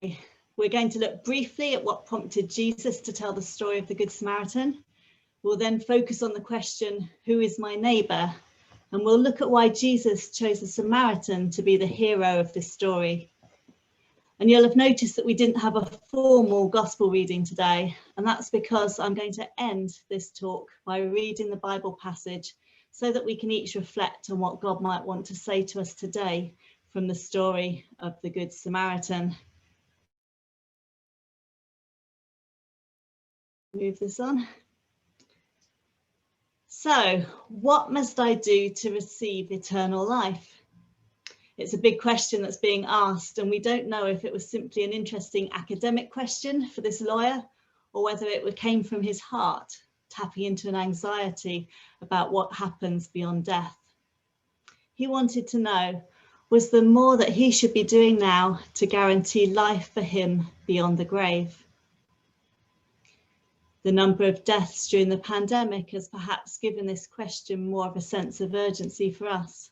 We're going to look briefly at what prompted Jesus to tell the story of the Good Samaritan. We'll then focus on the question, who is my neighbour? And we'll look at why Jesus chose a Samaritan to be the hero of this story. And you'll have noticed that we didn't have a formal gospel reading today, and that's because I'm going to end this talk by reading the Bible passage so that we can each reflect on what God might want to say to us today from the story of the Good Samaritan. Move this on. So, what must I do to receive eternal life? It's a big question that's being asked, and we don't know if it was simply an interesting academic question for this lawyer or whether it came from his heart, tapping into an anxiety about what happens beyond death. He wanted to know, was there more that he should be doing now to guarantee life for him beyond the grave? The number of deaths during the pandemic has perhaps given this question more of a sense of urgency for us.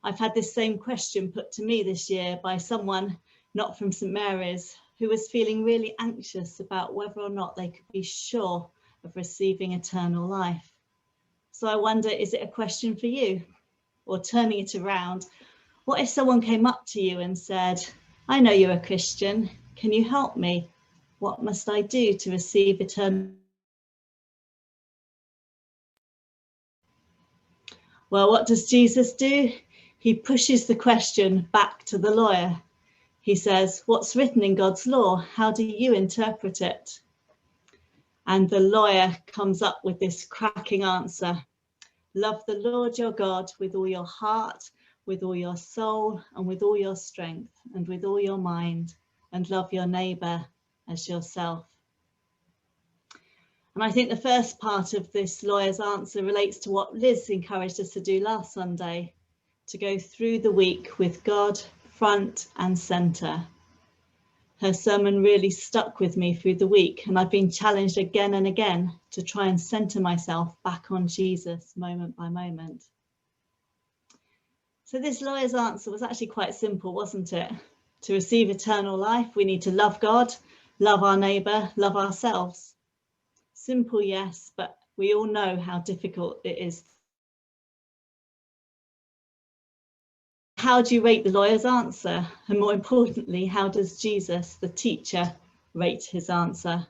I've had this same question put to me this year by someone not from St Mary's who was feeling really anxious about whether or not they could be sure of receiving eternal life. So I wonder, is it a question for you? Or turning it around, what if someone came up to you and said, I know you're a Christian, can you help me? What must I do to receive eternal life? Well, what does Jesus do? He pushes the question back to the lawyer. He says, what's written in God's law? How do you interpret it? And the lawyer comes up with this cracking answer. Love the Lord your God with all your heart, with all your soul, and with all your strength, and with all your mind, and love your neighbour as yourself. And I think the first part of this lawyer's answer relates to what Liz encouraged us to do last Sunday, to go through the week with God front and centre. Her sermon really stuck with me through the week, and I've been challenged again and again to try and centre myself back on Jesus moment by moment. So this lawyer's answer was actually quite simple, wasn't it? To receive eternal life, we need to love God, love our neighbour, love ourselves. Simple, yes, but we all know how difficult it is. How do you rate the lawyer's answer? And more importantly, how does Jesus, the teacher, rate his answer?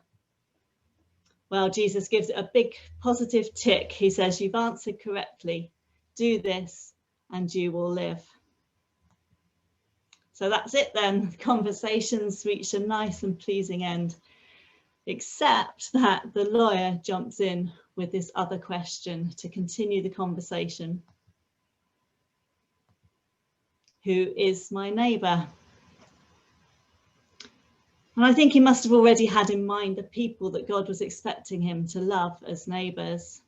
Well, Jesus gives it a big positive tick. He says, you've answered correctly. Do this and you will live. So that's it then. Conversations reach a nice and pleasing end, except that the lawyer jumps in with this other question to continue the conversation. Who is my neighbour? And I think he must have already had in mind the people that God was expecting him to love as neighbours.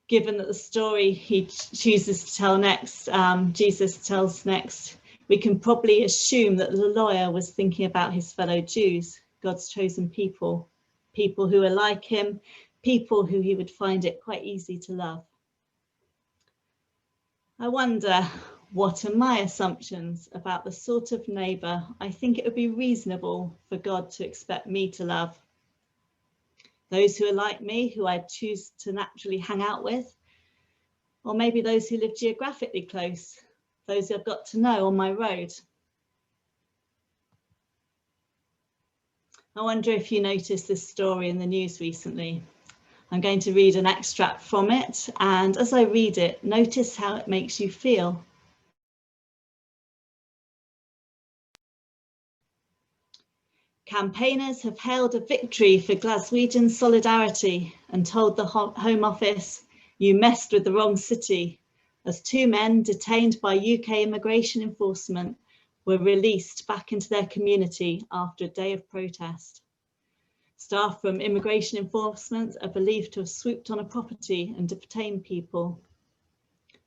Given that the story he chooses to tell next, Jesus tells next, we can probably assume that the lawyer was thinking about his fellow Jews, God's chosen people, people who are like him, people who he would find it quite easy to love. I wonder, what are my assumptions about the sort of neighbour I think it would be reasonable for God to expect me to love? Those who are like me, who I choose to naturally hang out with, or maybe those who live geographically close, those who I've got to know on my road. I wonder if you noticed this story in the news recently. I'm going to read an extract from it, and as I read it, notice how it makes you feel. Campaigners have hailed a victory for Glaswegian solidarity and told the Home Office, you messed with the wrong city, as two men detained by UK immigration enforcement were released back into their community after a day of protest. Staff from immigration enforcement are believed to have swooped on a property and detained people.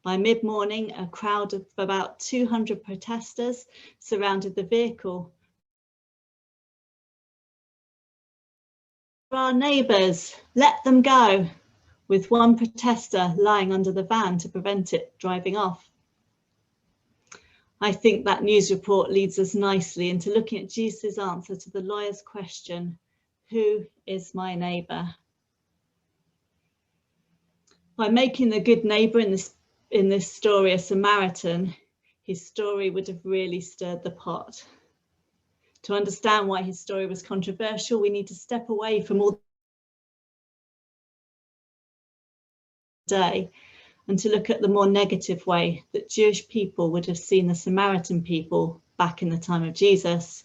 By mid-morning, a crowd of about 200 protesters surrounded the vehicle. Our neighbours, let them go, with one protester lying under the van to prevent it driving off. I think that news report leads us nicely into looking at Jesus' answer to the lawyer's question, who is my neighbour? By making the good neighbour in this story a Samaritan, his story would have really stirred the pot. To understand why his story was controversial, we need to step away from all day and to look at the more negative way that Jewish people would have seen the Samaritan people back in the time of Jesus.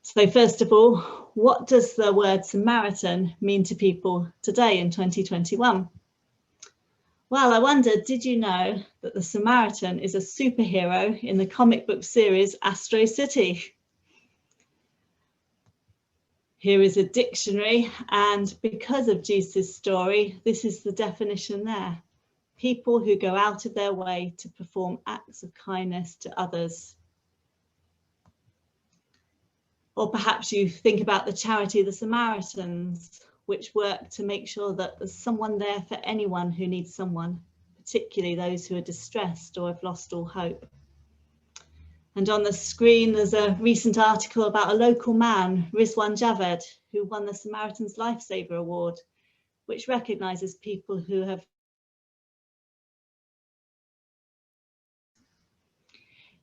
So first of all, what does the word Samaritan mean to people today in 2021? Well, I wondered, did you know that the Samaritan is a superhero in the comic book series Astro City? Here is a dictionary, and because of Jesus' story, this is the definition there. People who go out of their way to perform acts of kindness to others. Or perhaps you think about the charity, the Samaritans, which work to make sure that there's someone there for anyone who needs someone, particularly those who are distressed or have lost all hope. And on the screen, there's a recent article about a local man, Rizwan Javed, who won the Samaritan's Lifesaver Award, which recognises people who have.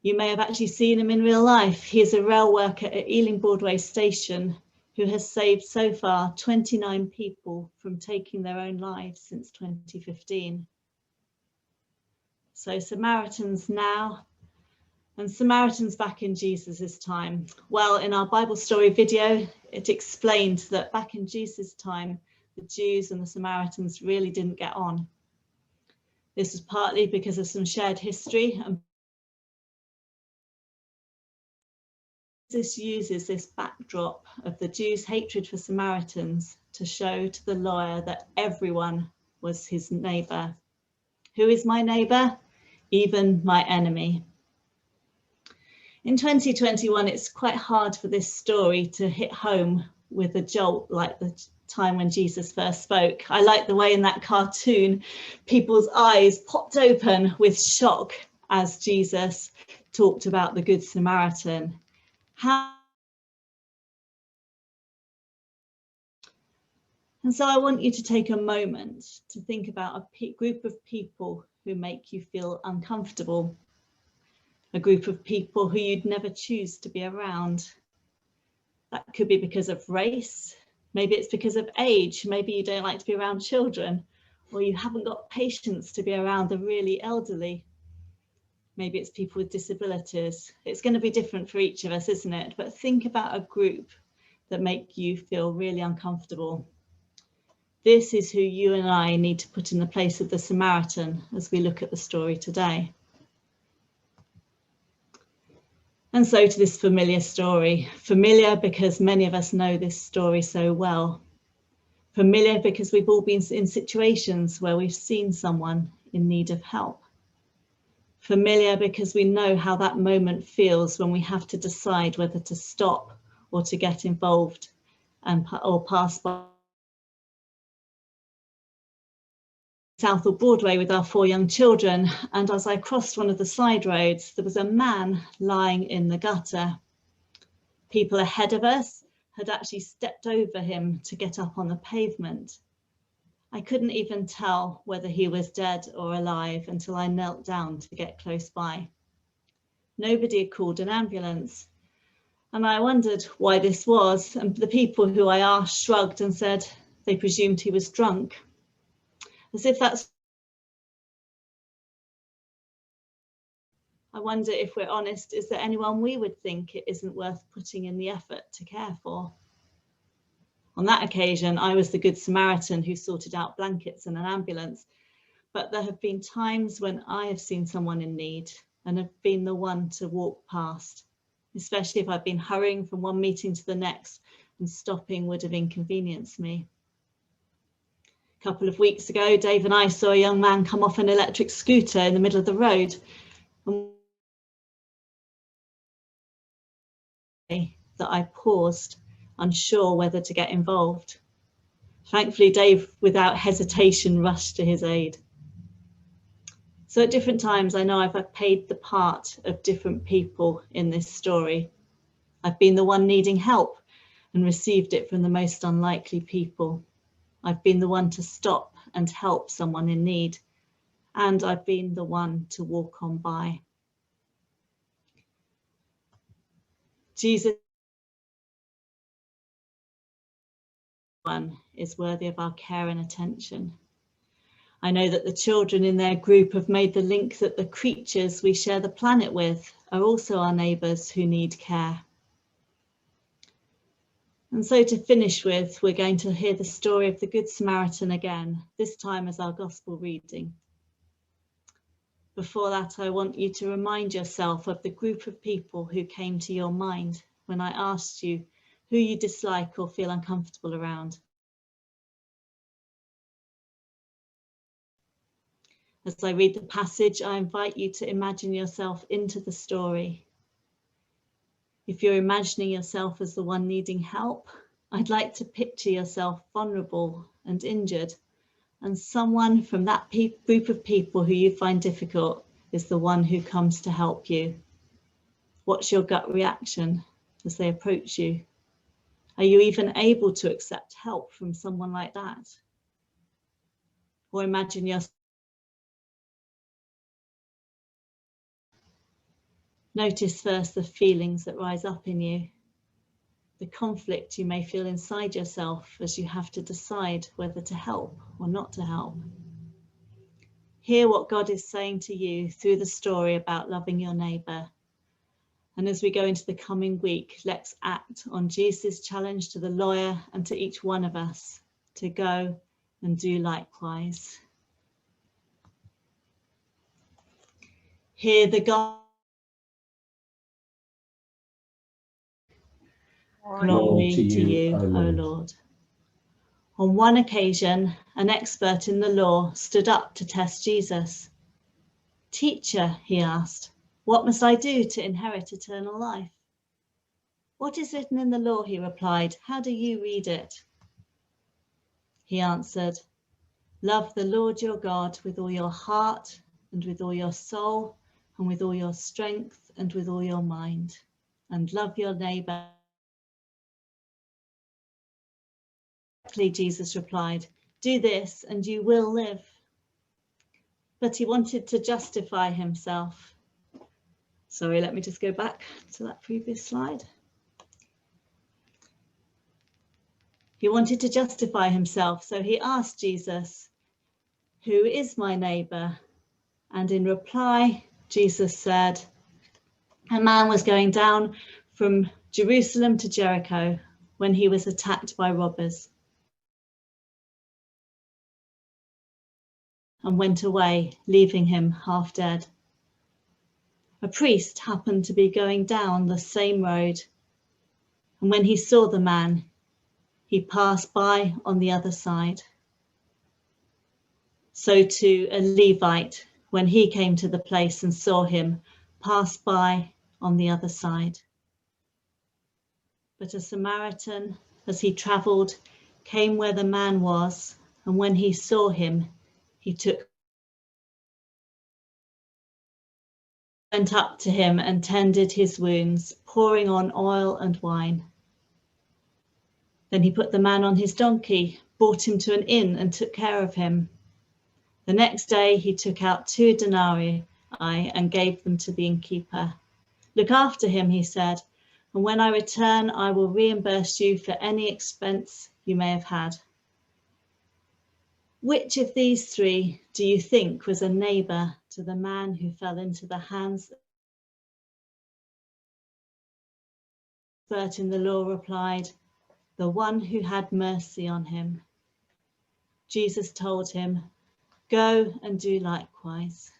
You may have actually seen him in real life. He is a rail worker at Ealing Broadway Station who has saved so far 29 people from taking their own lives since 2015. So Samaritans now, and Samaritans back in Jesus's time. Well, in our Bible story video, it explained that back in Jesus' time, the Jews and the Samaritans really didn't get on. This was partly because of some shared history, and Jesus uses this backdrop of the Jews' hatred for Samaritans to show to the lawyer that everyone was his neighbour. Who is my neighbour? Even my enemy. In 2021, it's quite hard for this story to hit home with a jolt like the time when Jesus first spoke. I like the way in that cartoon, people's eyes popped open with shock as Jesus talked about the Good Samaritan. And so I want you to take a moment to think about a group of people who make you feel uncomfortable. A group of people who you'd never choose to be around. That could be because of race, maybe it's because of age, maybe you don't like to be around children, or you haven't got patience to be around the really elderly. Maybe it's people with disabilities. It's going to be different for each of us, isn't it? But think about a group that make you feel really uncomfortable. This is who you and I need to put in the place of the Samaritan as we look at the story today. And so to this familiar story. Familiar because many of us know this story so well. Familiar because we've all been in situations where we've seen someone in need of help. Familiar because we know how that moment feels when we have to decide whether to stop or to get involved or pass by. Southall Broadway with our 4 young children, and as I crossed one of the side roads, there was a man lying in the gutter. People ahead of us had actually stepped over him to get up on the pavement. I couldn't even tell whether he was dead or alive until I knelt down to get close by. Nobody had called an ambulance, and I wondered why this was, and the people who I asked shrugged and said they presumed he was drunk. As if that's. I wonder if we're honest, is there anyone we would think it isn't worth putting in the effort to care for? On that occasion, I was the Good Samaritan who sorted out blankets and an ambulance, but there have been times when I have seen someone in need and have been the one to walk past, especially if I've been hurrying from one meeting to the next and stopping would have inconvenienced me. A couple of weeks ago, Dave and I saw a young man come off an electric scooter in the middle of the road. And that I paused, unsure whether to get involved. Thankfully, Dave, without hesitation, rushed to his aid. So at different times, I know I've played the part of different people in this story. I've been the one needing help and received it from the most unlikely people. I've been the one to stop and help someone in need, and I've been the one to walk on by. Jesus is worthy of our care and attention. I know that the children in their group have made the link that the creatures we share the planet with are also our neighbours who need care. And so to finish with, we're going to hear the story of the Good Samaritan again, this time as our gospel reading. Before that, I want you to remind yourself of the group of people who came to your mind when I asked you who you dislike or feel uncomfortable around. As I read the passage, I invite you to imagine yourself into the story. If you're imagining yourself as the one needing help, I'd like to picture yourself vulnerable and injured, and someone from that group of people who you find difficult is the one who comes to help you. What's your gut reaction as they approach you? Are you even able to accept help from someone like that? Or imagine yourself. Notice first the feelings that rise up in you, the conflict you may feel inside yourself as you have to decide whether to help or not to help. Hear what God is saying to you through the story about loving your neighbour. And as we go into the coming week, let's act on Jesus' challenge to the lawyer and to each one of us to go and do likewise. Hear the God. Glory to you, O Lord. On one occasion, an expert in the law stood up to test Jesus. Teacher, he asked, what must I do to inherit eternal life? What is written in the law, he replied. How do you read it? He answered, love the Lord your God with all your heart and with all your soul and with all your strength and with all your mind, and love your neighbour. Jesus replied, do this and you will live. But he wanted to justify himself. Sorry, let me just go back to that previous slide. He wanted to justify himself, so he asked Jesus, who is my neighbour? And in reply, Jesus said, a man was going down from Jerusalem to Jericho when he was attacked by robbers and went away, leaving him half dead. A priest happened to be going down the same road, and when he saw the man, he passed by on the other side. So too a Levite, when he came to the place and saw him, passed by on the other side. But a Samaritan, as he travelled, came where the man was, and when he saw him, he went up to him and tended his wounds, pouring on oil and wine. Then he put the man on his donkey, brought him to an inn and took care of him. The next day he took out 2 denarii and gave them to the innkeeper. Look after him, he said, and when I return, I will reimburse you for any expense you may have had. Which of these 3 do you think was a neighbour to the man who fell into the hands? The expert in the law replied, the one who had mercy on him. Jesus told him, go and do likewise.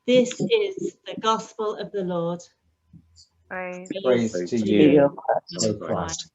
This is the gospel of the Lord. Praise to you, O Christ.